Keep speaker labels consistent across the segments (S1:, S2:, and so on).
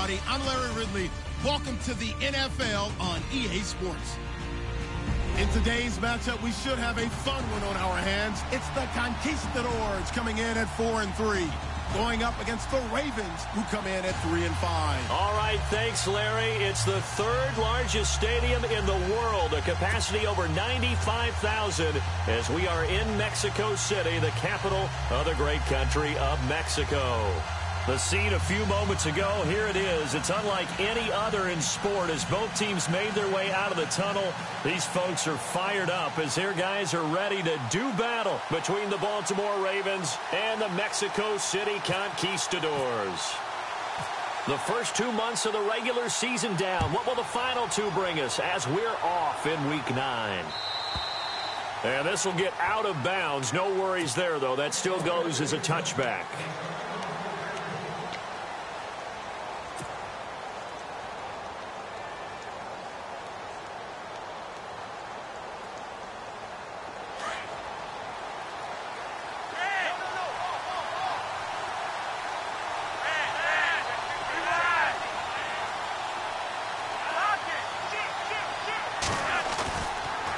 S1: everybody. I'm Larry Ridley. Welcome to the NFL on EA Sports. In today's matchup, we should have a fun one on our hands. It's the Conquistadors coming in at 4-3. Going up against the Ravens, who come in at 3-5.
S2: All right, thanks, Larry. It's the third largest stadium in the world, a capacity over 95,000, as we are in Mexico City, the capital of the great country of Mexico. The scene a few moments ago, here it is. It's unlike any other in sport as both teams made their way out of the tunnel. These folks are fired up as their guys are ready to do battle between the Baltimore Ravens and the Mexico City Conquistadors. The first 2 months of the regular season down. What will the final two bring us as we're off in Week 9? And this will get out of bounds. No worries there, though. That still goes as a touchback.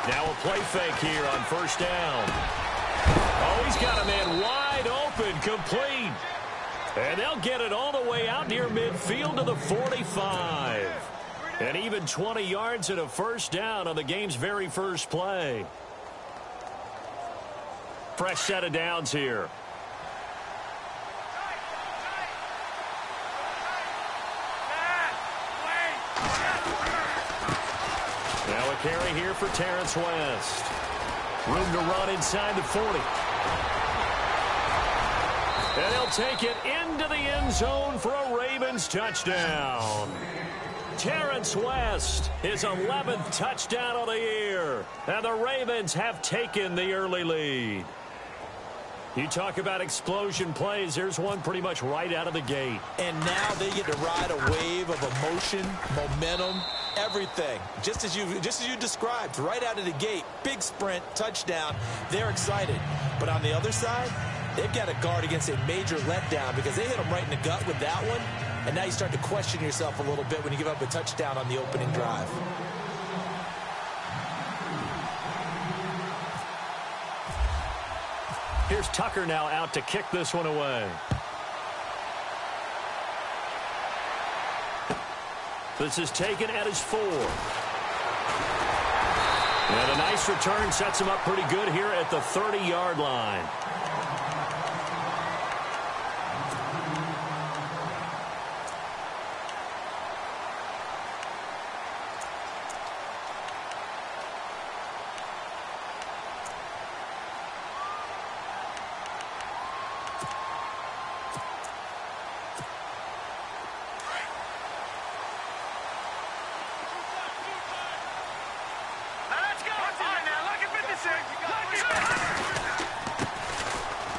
S2: Now a play fake here on first down. Oh, he's got a man wide open, complete. And they'll get it all the way out near midfield to the 45. And even 20 yards and a first down on the game's very first play. Fresh set of downs here. Now a carry here for Terrence West. Room to run inside the 40. And he'll take it into the end zone for a Ravens touchdown. Terrence West, his 11th touchdown of the year. And the Ravens have taken the early lead. You talk about explosion plays. There's one pretty much right out of the gate.
S3: And now they get to ride a wave of emotion, momentum, everything. Just as you described, right out of the gate, big sprint, touchdown. They're excited. But on the other side, they've got to guard against a major letdown because they hit them right in the gut with that one. And now you start to question yourself a little bit when you give up a touchdown on the opening drive.
S2: Here's Tucker now out to kick this one away. This is taken at his 4. And a nice return sets him up pretty good here at the 30-yard line.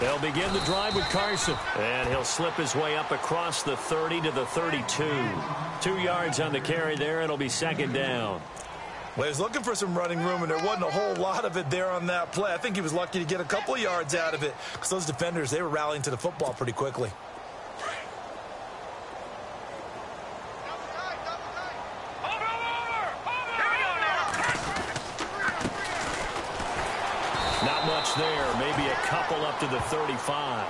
S2: They'll begin the drive with Carson. And he'll slip his way up across the 30 to the 32. 2 yards on the carry there. It'll be second down.
S4: Well, he was looking for some running room, and there wasn't a whole lot of it there on that play. I think he was lucky to get a couple of yards out of it because those defenders, they were rallying to the football pretty quickly.
S2: Not much there. Maybe a couple up to the 35.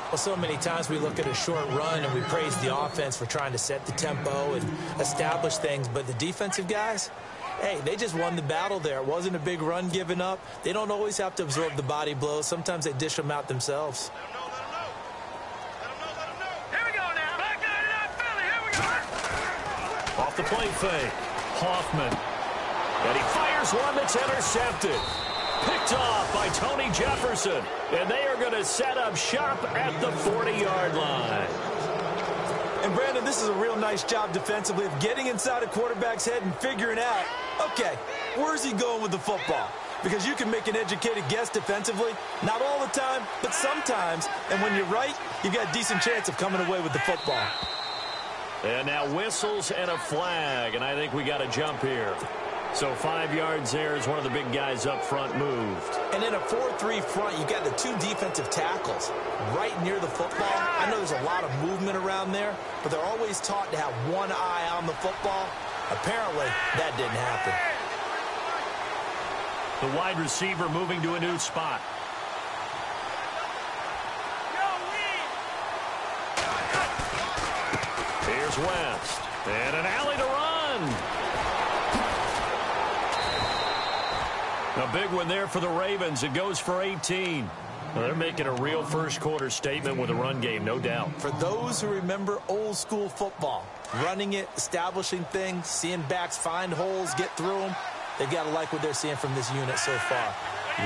S3: Well, so many times we look at a short run and we praise the offense for trying to set the tempo and establish things. But the defensive guys, hey, they just won the battle there. It wasn't a big run given up. They don't always have to absorb the body blows. Sometimes they dish them out themselves.
S5: Here we go now. Back out, Philly. Here we go.
S2: Off the play fake. Hoffman. And he fires one that's intercepted. Picked off by Tony Jefferson. And they are going to set up shop at the 40-yard line.
S4: And, Brandon, this is a real nice job defensively of getting inside a quarterback's head and figuring out, okay, where's he going with the football? Because you can make an educated guess defensively. Not all the time, but sometimes. And when you're right, you've got a decent chance of coming away with the football.
S2: And now whistles and a flag. And I think we got a jump here. So 5 yards there as one of the big guys up front moved.
S3: And in a 4-3 front, you've got the 2 defensive tackles right near the football. I know there's a lot of movement around there, but they're always taught to have one eye on the football. Apparently, that didn't happen.
S2: The wide receiver moving to a new spot. Here's West. And an alley to run. A big one there for the Ravens. It goes for 18. Well, they're making a real first-quarter statement with a run game, no doubt.
S3: For those who remember old-school football, running it, establishing things, seeing backs find holes, get through them, they've got to like what they're seeing from this unit so far.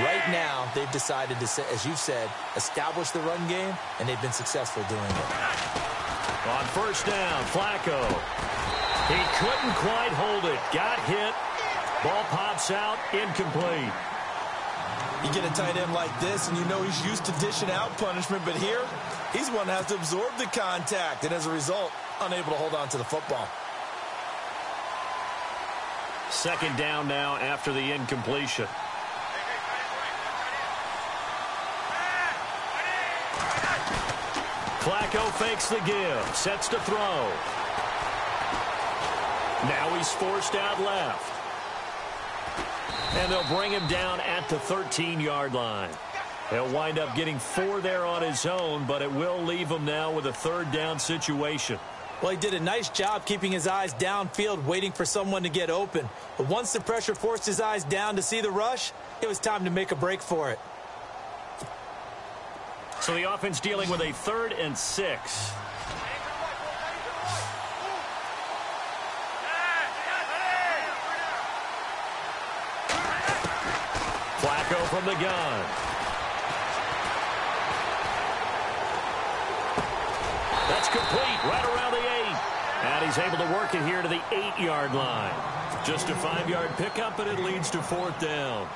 S3: Right now, they've decided to, as you've said, establish the run game, and they've been successful doing it.
S2: On first down, Flacco. He couldn't quite hold it. Got hit. Ball pops out, incomplete.
S3: You get a tight end like this, and you know he's used to dishing out punishment, but here, he's one that has to absorb the contact, and as a result, unable to hold on to the football.
S2: Second down now after the incompletion. Flacco fakes the give, sets to throw. Now he's forced out left. And they'll bring him down at the 13-yard line. He'll wind up getting 4 there on his own, but it will leave him now with a third down situation.
S3: Well, he did a nice job keeping his eyes downfield, waiting for someone to get open. But once the pressure forced his eyes down to see the rush, it was time to make a break for it.
S2: So the offense dealing with a 3rd and 6. Flacco from the gun. That's complete right around the 8. And he's able to work it here to the 8-yard line. Just a 5-yard pickup, and it leads to 4th down.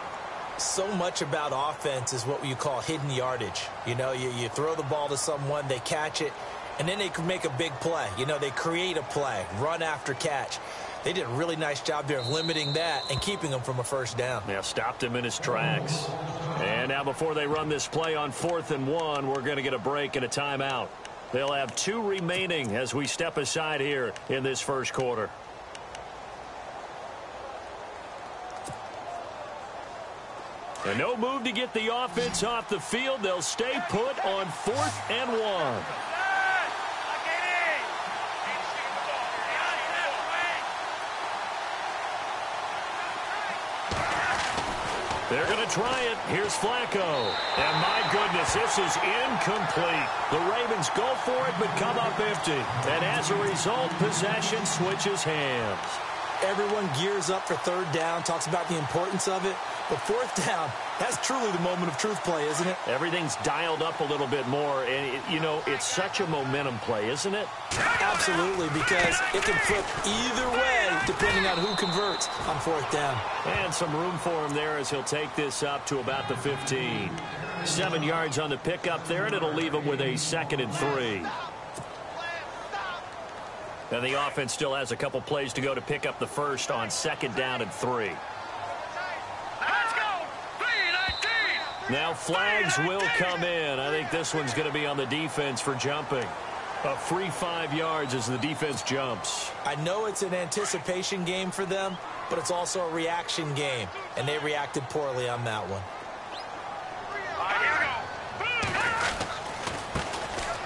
S3: So much about offense is what you call hidden yardage. You know, you throw the ball to someone, they catch it, and then they can make a big play. You know, they create a play, run after catch. They did a really nice job there of limiting that and keeping him from a first down.
S2: Yeah, stopped him in his tracks. And now before they run this play on 4th and 1, we're going to get a break and a timeout. They'll have 2 remaining as we step aside here in this first quarter. And no move to get the offense off the field. They'll stay put on 4th and 1. They're going to try it. Here's Flacco. And my goodness, this is incomplete. The Ravens go for it but come up empty. And as a result, possession switches hands.
S3: Everyone gears up for 3rd down, talks about the importance of it. But 4th down, that's truly the moment of truth play, isn't it?
S2: Everything's dialed up a little bit more. And, you know, it's such a momentum play, isn't it?
S3: Absolutely, because it can flip either way depending on who converts on 4th down.
S2: And some room for him there as he'll take this up to about the 15. 7 yards on the pickup there, and it'll leave him with a 2nd and 3. And the offense still has a couple plays to go to pick up the first on 2nd down and 3.
S5: Let's go! 3-19!
S2: Now flags will come in. I think this one's going to be on the defense for jumping. A free 5 yards as the defense jumps.
S3: I know it's an anticipation game for them, but it's also a reaction game, and they reacted poorly on that one.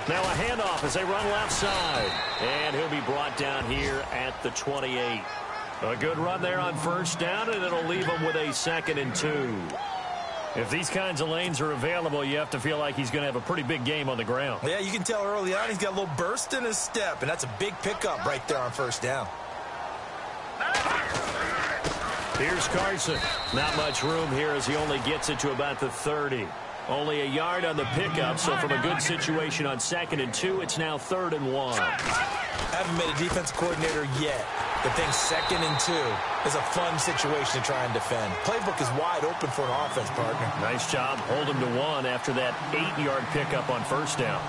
S2: Now a handoff as they run left side. And he'll be brought down here at the 28. A good run there on first down, and it'll leave him with a 2nd and 2. If these kinds of lanes are available, you have to feel like he's going to have a pretty big game on the ground.
S3: Yeah, you can tell early on he's got a little burst in his step, and that's a big pickup right there on first down.
S2: Here's Carson. Not much room here as he only gets it to about the 30. Only a yard on the pickup, so from a good situation on 2nd and 2, it's now 3rd and 1.
S3: Haven't met a defensive coordinator yet that thinks 2nd and 2 is a fun situation to try and defend. Playbook is wide open for an offense, partner.
S2: Nice job. Hold him to 1 after that 8-yard pickup on first down.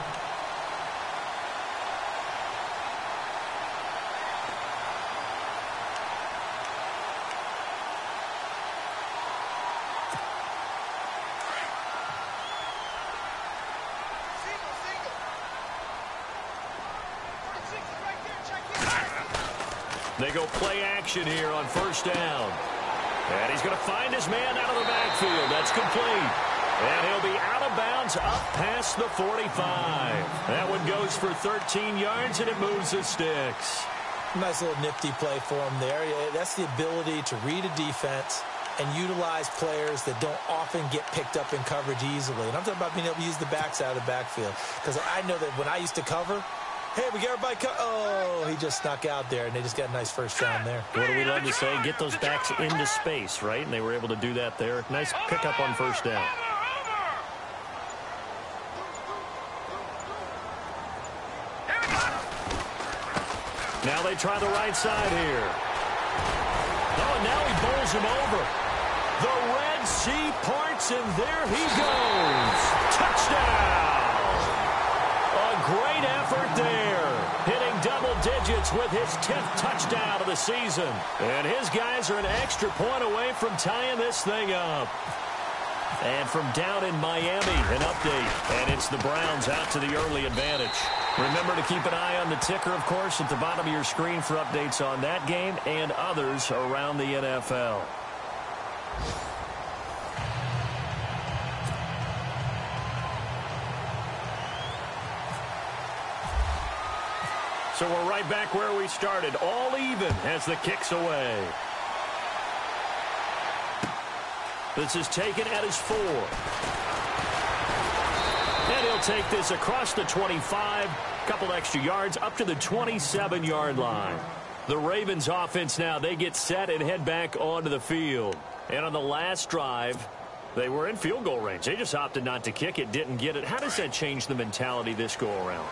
S2: They go play action here on first down. And he's going to find his man out of the backfield. That's complete. And he'll be out of bounds up past the 45. That one goes for 13 yards, and it moves the sticks.
S3: Nice little nifty play for him there. That's the ability to read a defense and utilize players that don't often get picked up in coverage easily. And I'm talking about being able to use the backside of the backfield. Because I know that when I used to cover, hey, we got everybody oh, he just snuck out there, and they just got a nice first down there.
S2: What do we love to say? Get those backs into space, right? And they were able to do that there. Nice pickup on first down. Now they try the right side here. Oh, and now he bowls him over. The Red Sea parts, and there he goes. Touchdown! A great effort there. Hitting double digits with his 10th touchdown of the season. And his guys are an extra point away from tying this thing up. And from down in Miami, an update. And it's the Browns out to the early advantage. Remember to keep an eye on the ticker, of course, at the bottom of your screen for updates on that game and others around the NFL. So we're right back where we started, all even as the kick's away. This is taken at his 4. And he'll take this across the 25, couple extra yards up to the 27-yard line. The Ravens offense now, they get set and head back onto the field. And on the last drive, they were in field goal range. They just opted not to kick it, didn't get it. How does that change the mentality this go around?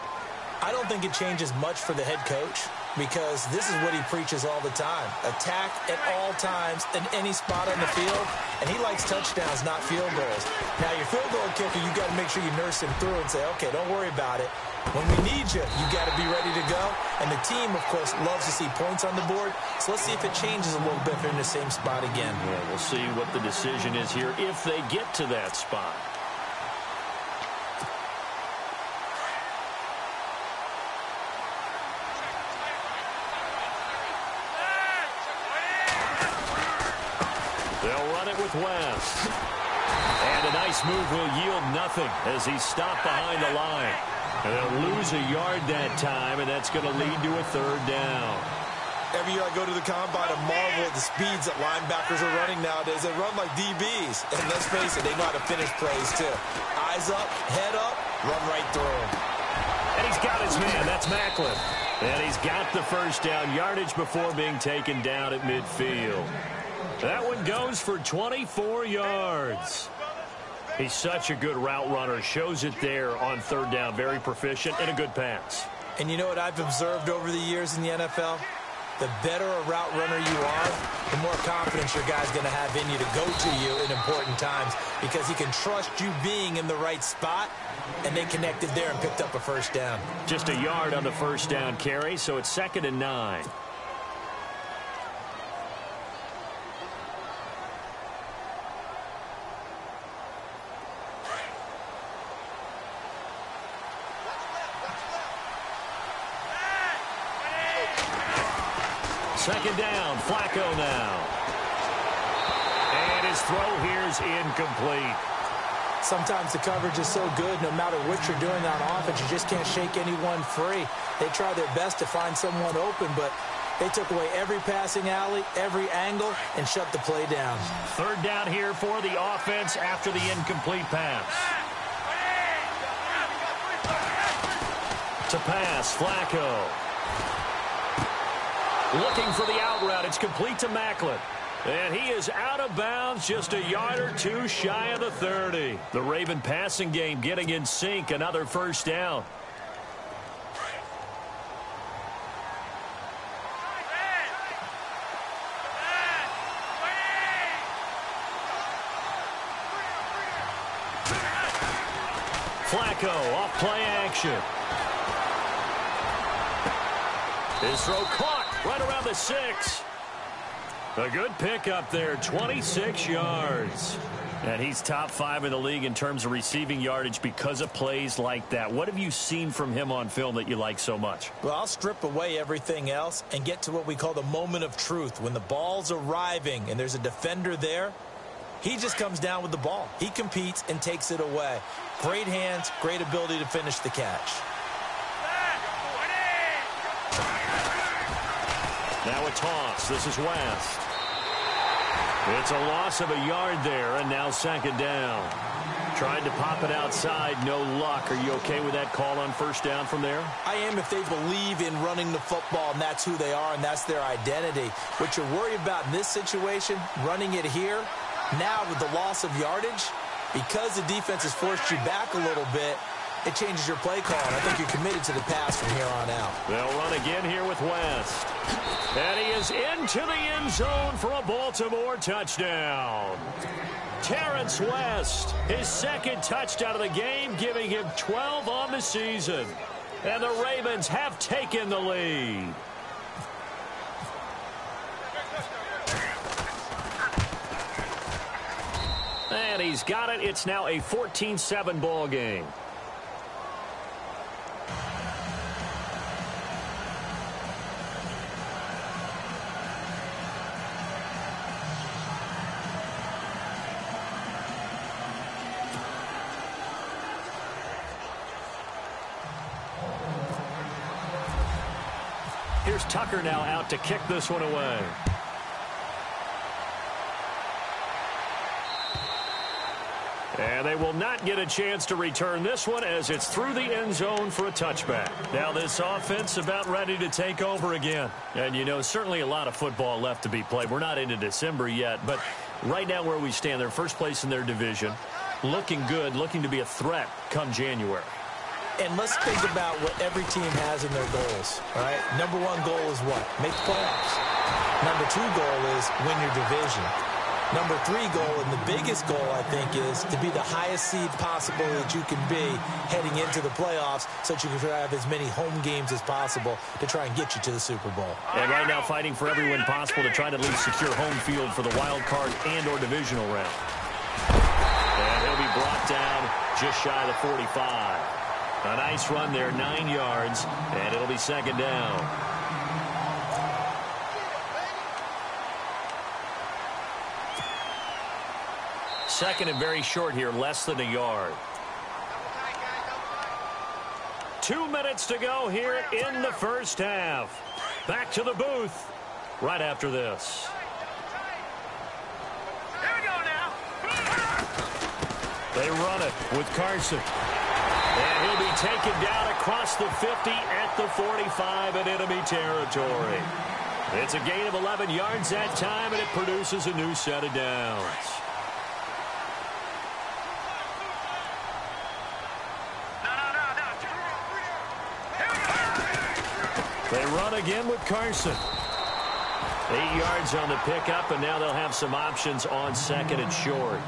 S3: I don't think it changes much for the head coach because this is what he preaches all the time. Attack at all times in any spot on the field, and he likes touchdowns, not field goals. Now, your field goal kicker, you got to make sure you nurse him through and say, okay, don't worry about it. When we need you, you got to be ready to go. And the team, of course, loves to see points on the board. So let's see if it changes a little bit if they're in the same spot again.
S2: Yeah, we'll see what the decision is here if they get to that spot. They'll run it with West. And a nice move will yield nothing as he's stopped behind the line. And they'll lose a yard that time, and that's going to lead to a third down.
S3: Every year I go to the combine, I marvel at the speeds that linebackers are running nowadays. They run like DBs. And let's face it, they know how to finish plays, too. Eyes up, head up, run right through them.
S2: And he's got his man. That's Macklin. And he's got the first down yardage before being taken down at midfield. That one goes for 24 yards. He's such a good route runner. Shows it there on third down. Very proficient and a good pass.
S3: And you know what I've observed over the years in the NFL? The better a route runner you are, the more confidence your guy's going to have in you to go to you in important times because he can trust you being in the right spot, and they connected there and picked up a first down.
S2: Just a yard on the first down carry, so it's 2nd and 9. Second down, Flacco now. And his throw here is incomplete.
S3: Sometimes the coverage is so good, no matter what you're doing on offense, you just can't shake anyone free. They try their best to find someone open, but they took away every passing alley, every angle, and shut the play down.
S2: Third down here for the offense after the incomplete pass. To pass, Flacco. Looking for the out route. It's complete to Macklin. And he is out of bounds, just a yard or two shy of the 30. The Raven passing game getting in sync. Another first down. Flacco off play action. His throw caught right around the 6. A good pickup there, 26 yards. And he's top 5 in the league in terms of receiving yardage because of plays like that. What have you seen from him on film that you like so much?
S3: Well, I'll strip away everything else and get to what we call the moment of truth. When the ball's arriving and there's a defender there, he just comes down with the ball. He competes and takes it away. Great hands, great ability to finish the catch.
S2: Now a toss. This is West. It's a loss of a yard there, and now second down. Tried to pop it outside, no luck. Are you okay with that call on first down from there?
S3: I am if they believe in running the football, and that's who they are, and that's their identity. What you're worried about in this situation, running it here, now with the loss of yardage, because the defense has forced you back a little bit, it changes your play call, and I think you're committed to the pass from here on out.
S2: They'll run again here with West. And he is into the end zone for a Baltimore touchdown. Terrence West, his second touchdown of the game, giving him 12 on the season. And the Ravens have taken the lead. And he's got it. It's now a 14-7 ball game. Here's Tucker now out to kick this one away. And they will not get a chance to return this one as it's through the end zone for a touchback. Now this offense about ready to take over again. And, you know, certainly a lot of football left to be played. We're not into December yet, but right now where we stand, they're first place in their division. Looking good, looking to be a threat come January.
S3: And let's think about what every team has in their goals, all right? Number one goal is what? Make the playoffs. Number two goal is win your division. Number three goal, and the biggest goal, I think, is to be the highest seed possible that you can be heading into the playoffs so that you can have as many home games as possible to try and get you to the Super Bowl.
S2: And right now fighting for every win possible to try to at least secure home field for the wild card and or divisional round. And he'll be brought down just shy of the 45. A nice run there, 9 yards, and it'll be second down. Second and very short here, less than a yard. 2 minutes to go here in the first half. Back to the booth right after this.
S5: Here we go now.
S2: They run it with Carson. And he'll be taken down across the 50 at the 45 in enemy territory. It's a gain of 11 yards that time, and it produces a new set of downs. They run again with Carson. 8 yards on the pickup, and now they'll have some options on second and short.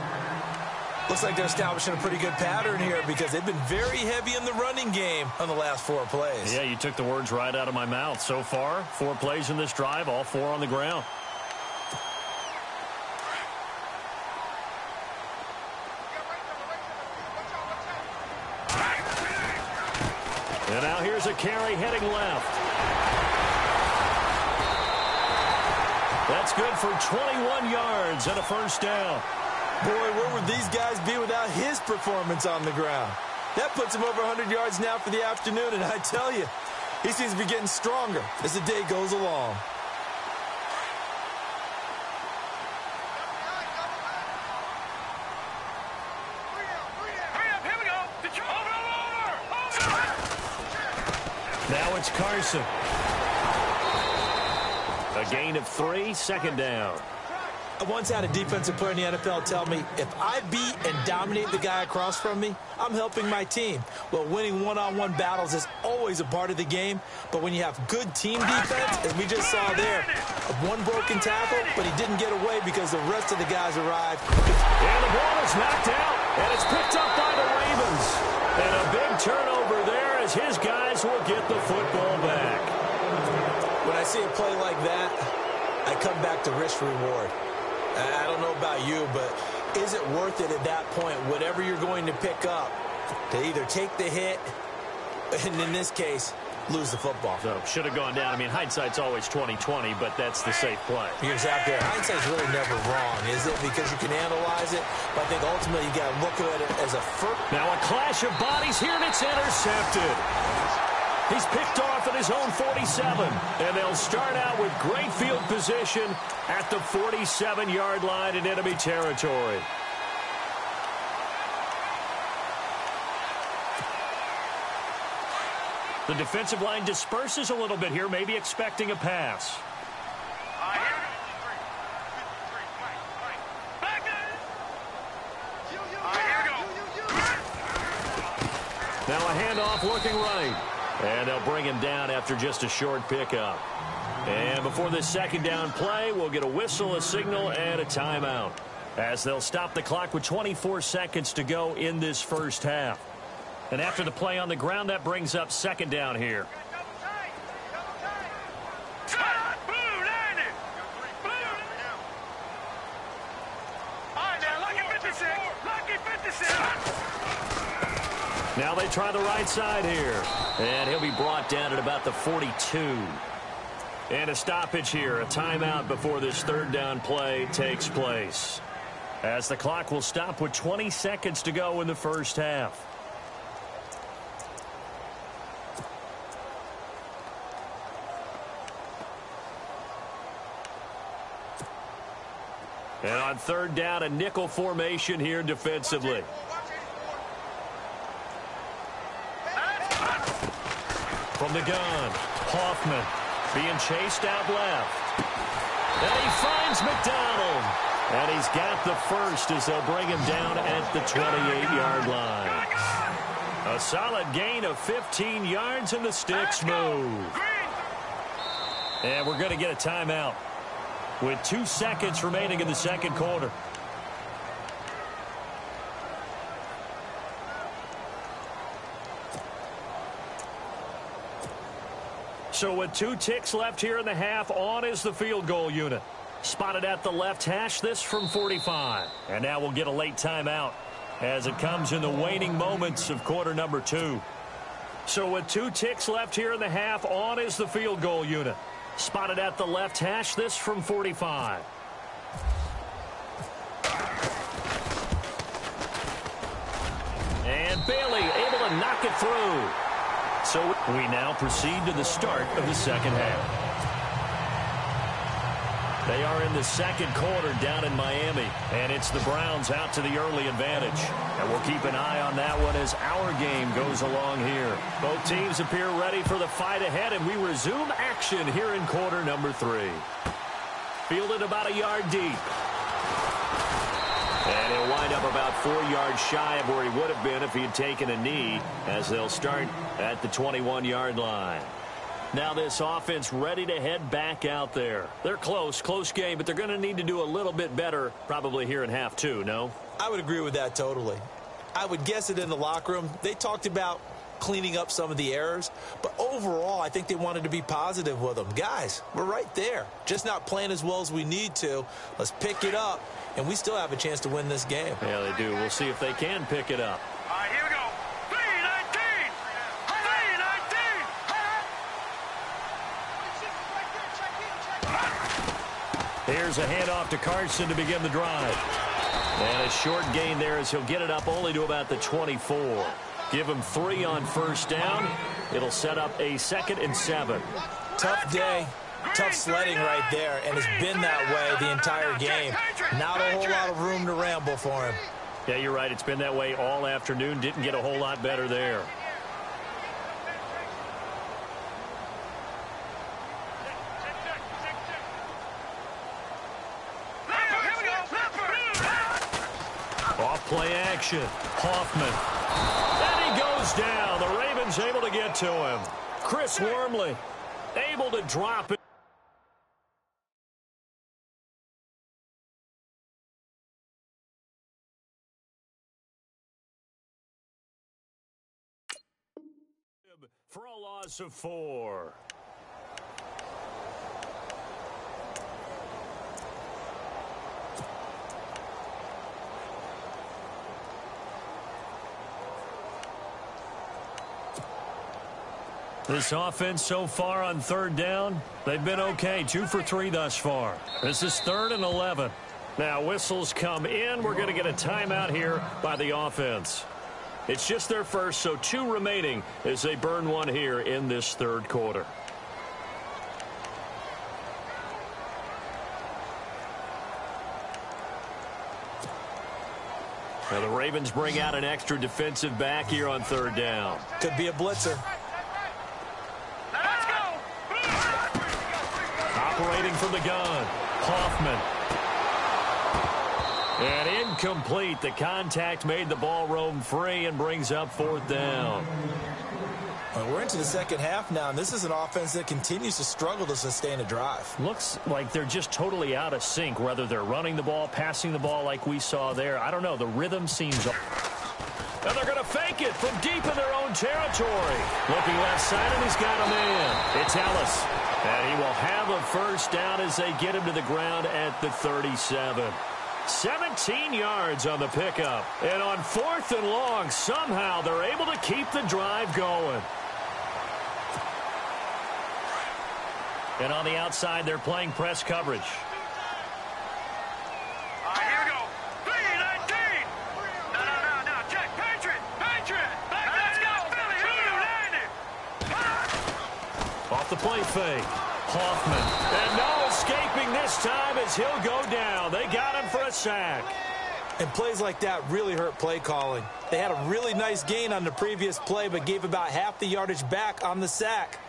S3: Looks like they're establishing a pretty good pattern here because they've been very heavy in the running game on the last 4 plays.
S2: Yeah, you took the words right out of my mouth. So far, 4 plays in this drive, all 4 on the ground. And now here's a carry heading left. That's good for 21 yards and a first down.
S3: Boy, where would these guys be without his performance on the ground? That puts him over 100 yards now for the afternoon, and I tell you, he seems to be getting stronger as the day goes along.
S5: Here we go. Over.
S2: Now it's Carson. A gain of 3, second down.
S3: I once had a defensive player in the NFL tell me, if I beat and dominate the guy across from me, I'm helping my team. Well, winning one-on-one battles is always a part of the game, but when you have good team defense, as we just saw there, one broken tackle, but he didn't get away because the rest of the guys arrived.
S2: And the ball is knocked out, and it's picked up by the Ravens. And a big turnover there as his guys will get the football back.
S3: When I see a play like that, I come back to risk reward. I don't know about you, but Is it worth it at that point, whatever you're going to pick up, to either take the hit, and in this case, lose the football?
S2: So, should have gone down. I mean, hindsight's always 20/20, but that's the safe play.
S3: You're exactly right. Hindsight's really never wrong, is it? Because you can analyze it, but I think ultimately you got to look at it as a first.
S2: Now a clash of bodies here, and it's intercepted. He's picked off at his own 47, and they'll start out with great field position at the 47-yard line in enemy territory. The defensive line disperses a little bit here, maybe expecting a pass. Now a handoff looking right. And they'll bring him down after just a short pickup. And before this second down play, we'll get a whistle, a signal, and a timeout, as they'll stop the clock with 24 seconds to go in this first half. And after the play on the ground, that brings up second down here. Now they try the right side here. And he'll be brought down at about the 42. And a stoppage here, a timeout before this third down play takes place, as the clock will stop with 20 seconds to go in the first half. And on third down, a nickel formation here defensively. From the gun, Hoffman being chased out left. And he finds McDonald. And he's got the first as they'll bring him down at the 28-yard line. A solid gain of 15 yards, and the sticks move. And we're going to get a timeout with 2 seconds remaining in the second quarter. So with 2 ticks left here in the half, on is the field goal unit. Spotted at the left hash, this from 45. And now we'll get a late timeout as it comes in the waning moments of quarter number 2. So with 2 ticks left here in the half, on is the field goal unit. Spotted at the left hash, this from 45. And Bailey able to knock it through. So we now proceed to the start of the second half. They are in the second quarter down in Miami, and it's the Browns out to the early advantage. And we'll keep an eye on that one as our game goes along here. Both teams appear ready for the fight ahead, and we resume action here in quarter number 3. Fielded about a yard deep. And he'll wind up about 4 yards shy of where he would have been if he had taken a knee, as they'll start at the 21-yard line. Now this offense ready to head back out there. They're close game, but they're going to need to do a little bit better probably here in half 2, no?
S3: I would agree with that totally. I would guess it in the locker room. They talked about cleaning up some of the errors, but overall I think they wanted to be positive with them. Guys, we're right there. Just not playing as well as we need to. Let's pick it up, and we still have a chance to win this game.
S2: Yeah, they do. We'll see if they can pick it up.
S5: All right, here we go. 3-19. 3-19.
S2: Here's a handoff to Carson to begin the drive. And a short gain there as he'll get it up only to about the 24. Give him 3 on first down. It'll set up a 2nd and 7.
S3: Tough day, tough sledding right there, and it's been that way the entire game. Not a whole lot of room to ramble for him.
S2: Yeah, you're right. It's been that way all afternoon. Didn't get a whole lot better there. Off play action. Hoffman. And he goes down. The Ravens able to get to him. Chris Wormley able to drop it. For a loss of 4. This offense so far on third down, they've been okay. 2 for 3 thus far. This is 3rd and 11. Now whistles come in. We're going to get a timeout here by the offense. It's just their first, so 2 remaining as they burn one here in this third quarter. Now the Ravens bring out an extra defensive back here on third down.
S3: Could be a blitzer.
S5: Let's go.
S2: Operating from the gun, Hoffman. And incomplete. The contact made the ball roam free and brings up 4th down.
S3: Well, we're into the second half now, and this is an offense that continues to struggle to sustain a drive.
S2: Looks like they're just totally out of sync, whether they're running the ball, passing the ball like we saw there. I don't know. The rhythm seems off. And they're going to fake it from deep in their own territory. Looking left side, and he's got a man. It's Ellis. And he will have a first down as they get him to the ground at the 37. 17 yards on the pickup. And on 4th and long, somehow they're able to keep the drive going. And on the outside, they're playing press coverage.
S5: All right, here we go. 3-19. No. Check. Patriot. Let's go, Philly. Who you landed?
S2: Off the play fake. Hoffman. And no escaping this time as he'll go down. They got him for a sack.
S3: And plays like that really hurt play calling. They had a really nice gain on the previous play, but gave about half the yardage back on the sack.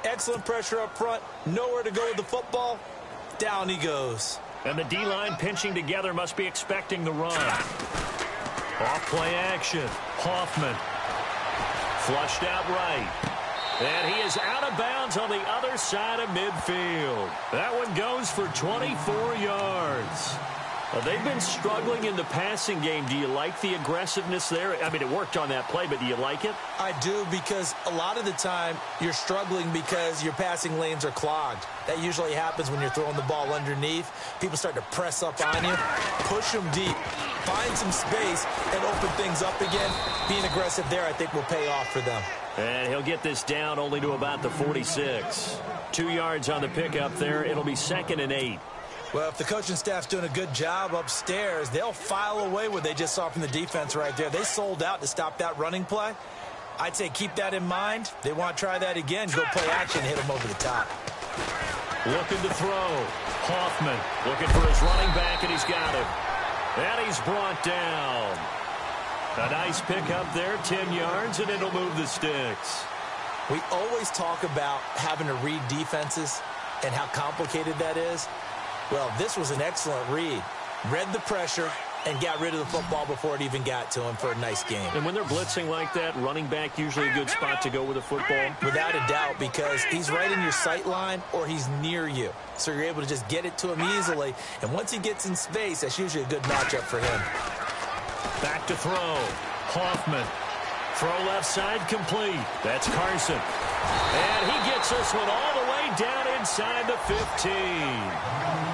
S3: Excellent pressure up front. Nowhere to go with the football. Down he goes.
S2: And the D-line pinching together must be expecting the run. Off-play action. Hoffman. Flushed out right. And he is out of bounds on the other side of midfield. That one goes for 24 yards. They've been struggling in the passing game. Do you like the aggressiveness there? I mean, it worked on that play, but do you like it?
S3: I do, because a lot of the time you're struggling because your passing lanes are clogged. That usually happens when you're throwing the ball underneath. People start to press up on you, push them deep, find some space, and open things up again. Being aggressive there, I think, will pay off for them.
S2: And he'll get this down only to about the 46. 2 yards on the pickup there. It'll be 2nd and 8.
S3: Well, if the coaching staff's doing a good job upstairs, they'll file away what they just saw from the defense right there. They sold out to stop that running play. I'd say keep that in mind. They want to try that again. Go play action, hit them over the top.
S2: Looking to throw. Hoffman looking for his running back, and he's got him. And he's brought down. A nice pickup there, 10 yards, and it'll move the sticks.
S3: We always talk about having to read defenses and how complicated that is. Well, this was an excellent read. Read the pressure and got rid of the football before it even got to him for a nice game.
S2: And when they're blitzing like that, running back usually a good spot to go with the football?
S3: Without a doubt, because he's right in your sight line or he's near you. So you're able to just get it to him easily. And once he gets in space, that's usually a good matchup for him.
S2: Back to throw. Hoffman. Throw left side complete. That's Carson. And he gets this one all the way down inside the 15.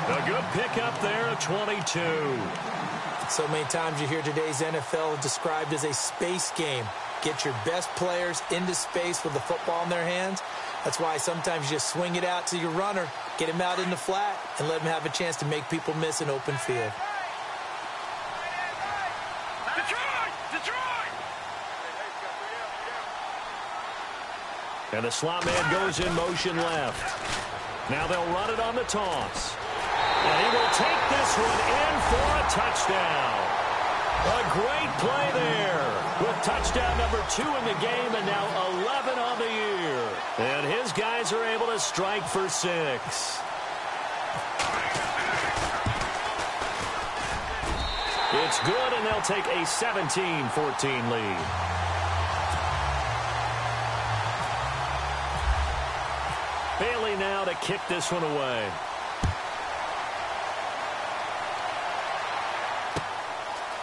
S2: A good pickup there at 22.
S3: So many times you hear today's NFL described as a space game. Get your best players into space with the football in their hands. That's why sometimes you just swing it out to your runner, get him out in the flat, and let him have a chance to make people miss an open field.
S5: Detroit!
S2: And the slot man goes in motion left. Now they'll run it on the toss. And he will take this one in for a touchdown. A great play there with touchdown number 2 in the game and now 11 on the year. And his guys are able to strike for 6. It's good, and they'll take a 17-14 lead. Bailey now to kick this one away.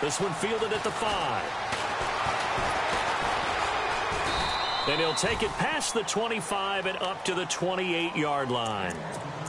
S2: This one fielded at the 5. And he'll take it past the 25 and up to the 28-yard line.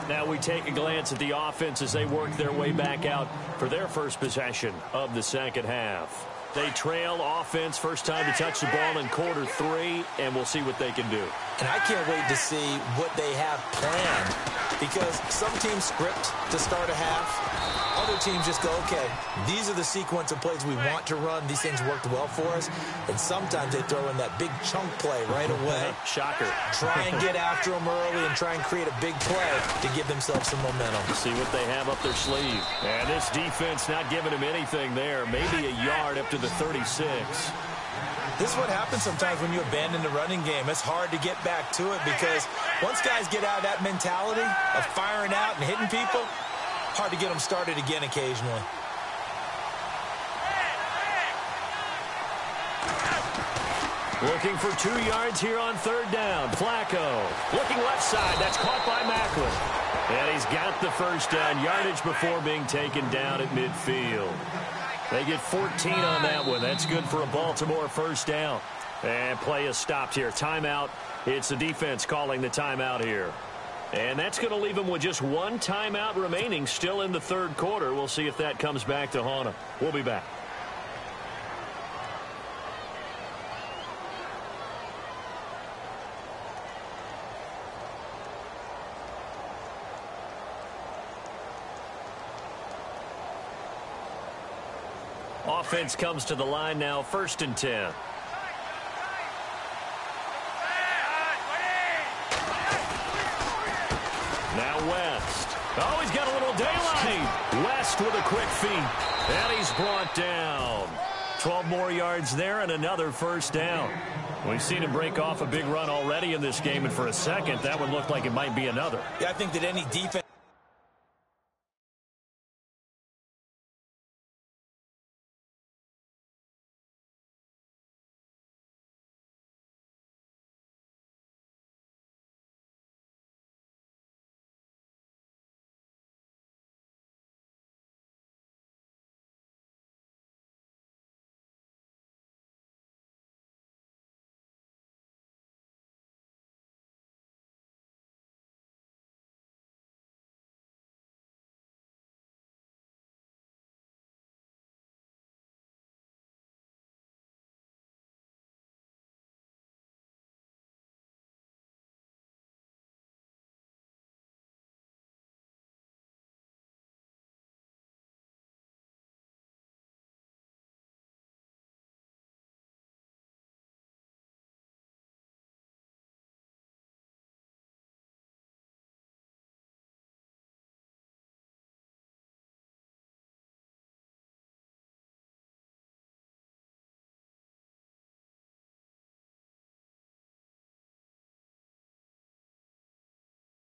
S2: Now we take a glance at the offense as they work their way back out for their first possession of the second half. They trail offense, first time to touch the ball in quarter 3, and we'll see what they can do.
S3: And I can't wait to see what they have planned, because some teams script to start a half. Other teams just go, okay, these are the sequence of plays we want to run. These things worked well for us. And sometimes they throw in that big chunk play right away.
S2: Shocker.
S3: Try and get after them early and try and create a big play to give themselves some momentum.
S2: See what they have up their sleeve. And this defense not giving them anything there. Maybe a yard up to the 36.
S3: This is what happens sometimes when you abandon the running game. It's hard to get back to it because once guys get out of that mentality of firing out and hitting people, hard to get them started again occasionally.
S2: Looking for 2 yards here on 3rd down. Flacco looking left side. That's caught by Macklin. And he's got the first down. Yardage before being taken down at midfield. They get 14 on that one. That's good for a Baltimore first down. And play is stopped here. Timeout. It's the defense calling the timeout here. And that's going to leave them with just 1 timeout remaining still in the 3rd quarter. We'll see if that comes back to haunt them. We'll be back. Offense comes to the line now, 1st and 10. Now West. Oh, he's got a little daylight. West with a quick feed. And he's brought down. 12 more yards there and another first down. We've seen him break off a big run already in this game, and for a second, that one looked like it might be another.
S3: Yeah, I think that any defense